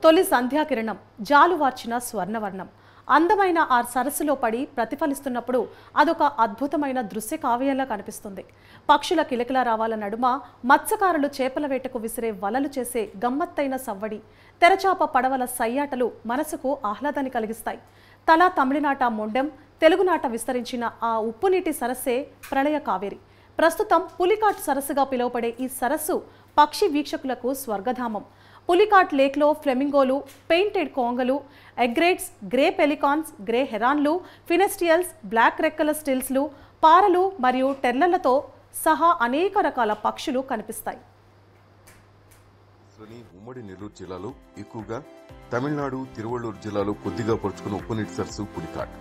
తొలి సంధ్యాకిరణం జాలువార్చిన స్వర్ణవర్ణం. అందమైన ఆ సరస్సులో పడి ప్రతిఫలిస్తున్నప్పుడు అదొక అద్భుతమైన దృశ్య కావ్యంలా కనిపిస్తుంది. పక్షుల కిలకిల రావాల నడుమ మత్స్యకారులు చేపల వేటకు విసిరే వలలు చేసే గమ్మత్తైన సవ్వడి, తెరచాప పడవల సయ్యాటలు మనసుకు ఆహ్లాదాన్ని కలిగిస్తాయి. తల తమిళనాట మొండెం, తెలుగునాట విస్తరించిన ఆ ఉప్పునీటి సరస్సే ప్రళయ కావేరి. ప్రస్తుతం పులికాట్ సరస్సుగా పిలువబడే ఈ సరస్సు పక్షి వీక్షకులకు స్వర్గధామం. పులికాట్ లేక్లో ఫ్లెమింగోలు, పెయింటెడ్ కోంగలు, ఎగ్రేట్స్, గ్రే పెలికాన్స్, గ్రే హెరాన్లు, ఫినెస్టియల్స్, బ్లాక్ రెక్కల స్టిల్స్లు, పారలు మరియు టెర్లలతో సహా అనేక రకాల పక్షులు కనిపిస్తాయి. ఉమ్మడి నెల్లూరు జిల్లాలో ఎక్కువగా తమిళనాడు, తిరువళ్ళూరు జిల్లాలో కొద్దిగా పరుచుకున్న ఉప్పునీటి సరస్సు పులికాట్.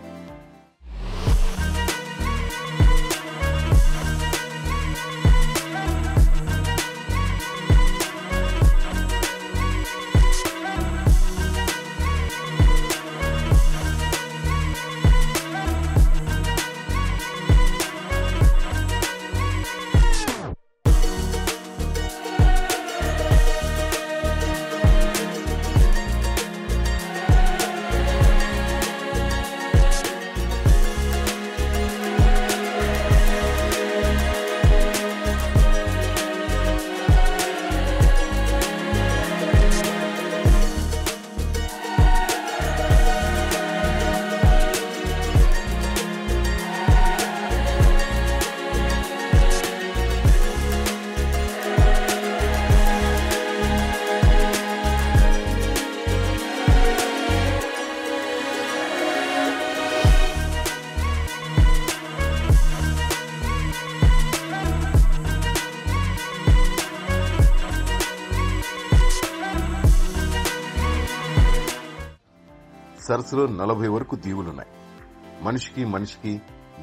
సరస్సులో 40 వరకు దీవులున్నాయి. మనిషికి మనిషికి,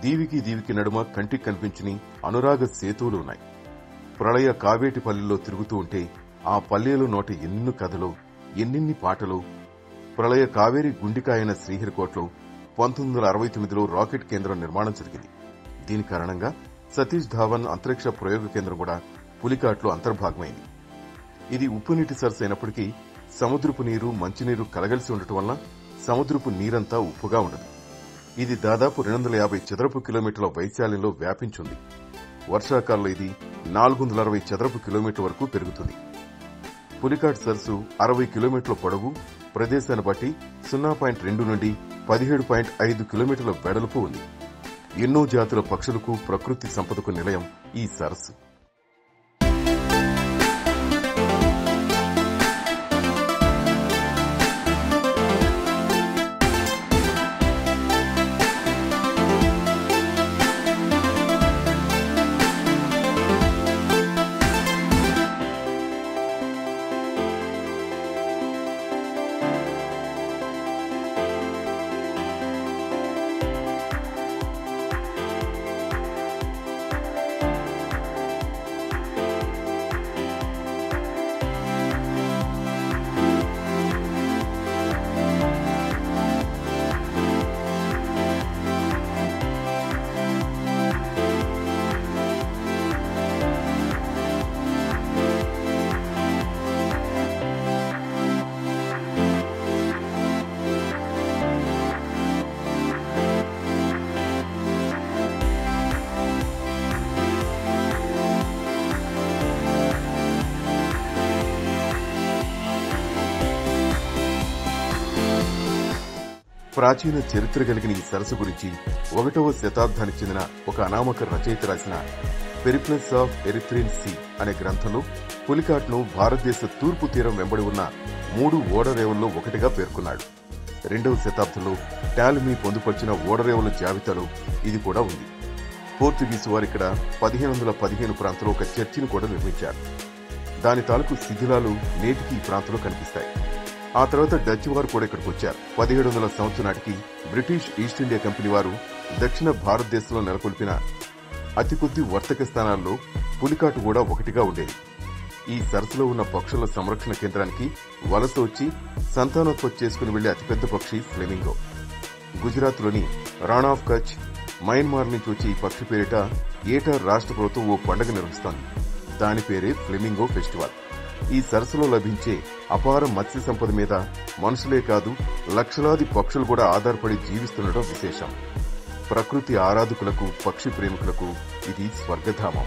దీవికి దీవికి నడుమ కంటికి కనిపించని అనురాగ సేతువులు ఉన్నాయి. ప్రళయ కావేటి పల్లెల్లో తిరుగుతూ ఉంటే ఆ పల్లెలు నోట ఎన్ని కథలు, ఎన్నిన్ని పాటలు. ప్రళయ కావేరి గుండికాయన శ్రీహరికోటలో 1969లో రాకెట్ కేంద్రం నిర్మాణం జరిగింది. దీని కారణంగా సతీష్ ధావన్ అంతరిక్ష ప్రయోగ కేంద్రం కూడా పులికాట్లో అంతర్భాగమైంది. ఇది ఉప్పునీటి సరస్సు అయినప్పటికీ సముద్రపు నీరు, మంచినీరు కలగలిసి ఉండటం వల్ల సముద్రపు నీరంతా ఉప్పుగా ఉండదు. ఇది దాదాపు 250 చదరపు కిలోమీటర్ల వైశాల్యంలో వ్యాపించింది. వర్షాకాలంలో ఇది 460 చదరపు కిలోమీటర్ల వరకు పెరుగుతుంది. పులికాట్ సరస్సు 60 కిలోమీటర్ల పొడవు, ప్రదేశాన్ని బట్టి 0.2 నుండి 17.5 కిలోమీటర్ల వెడల్పు ఉంది. ఎన్నో జాతుల పక్షులకు, ప్రకృతి సంపదకు నిలయం ఈ సరస్సు. ప్రాచీన చరిత్ర కలిగిన ఈ సరస్సు గురించి 1వ శతాబ్దానికి చెందిన ఒక అనామక రచయిత రాసిన పెరిప్లస్ ఆఫ్ ఎరిథ్రియన్ సీ అనే గ్రంథంలో పులికాట్ను భారతదేశ తూర్పు తీరం వెంబడి ఉన్న 3 ఓడరేవుల్లో ఒకటిగా పేర్కొన్నాడు. 2వ శతాబ్దంలో టాలమీ పొందుపరిచిన ఓడరేవుల జాబితాలో ఇది కూడా ఉంది. పోర్చుగీసు వారు ఇక్కడ 1515 ప్రాంతంలో ఒక చర్చిని కూడా నిర్మించారు. దాని తాలూకు శిథిలాలు నేటికి ఈ ప్రాంతంలో కనిపిస్తాయి. ఆ తర్వాత డచ్ వారు కూడా ఇక్కడికి వచ్చారు. 1700 సంవత్సరం నాటికి బ్రిటిష్ ఈస్ట్ ఇండియా కంపెనీ వారు దక్షిణ భారతదేశంలో నెలకొల్పిన అతి కొద్ది వర్తక స్థానాల్లో పులికాటు కూడా ఒకటిగా ఉండేది. ఈ సరస్సులో ఉన్న పక్షుల సంరక్షణ కేంద్రానికి వలస వచ్చి సంతానోత్పత్తి చేసుకుని వెళ్లే అతిపెద్ద పక్షి ఫ్లెమింగో. గుజరాత్లోని రాణా ఆఫ్ కచ్, మయన్మార్ నుంచి వచ్చి ఈ పక్షి పేరిట ఏటా రాష్ట్ర ప్రభుత్వం ఓ పండుగ నిర్వహిస్తోంది. దాని పేరే ఫ్లెమింగో ఫెస్టివల్. ఈ సరస్సులో లభించే అపార మత్స్య సంపద మీద మనుషులే కాదు లక్షలాది పక్షులు కూడా ఆధారపడి జీవిస్తుండటం విశేషం. ప్రకృతి ఆరాధకులకు, పక్షి ప్రేమికులకు ఇది స్వర్గధామం.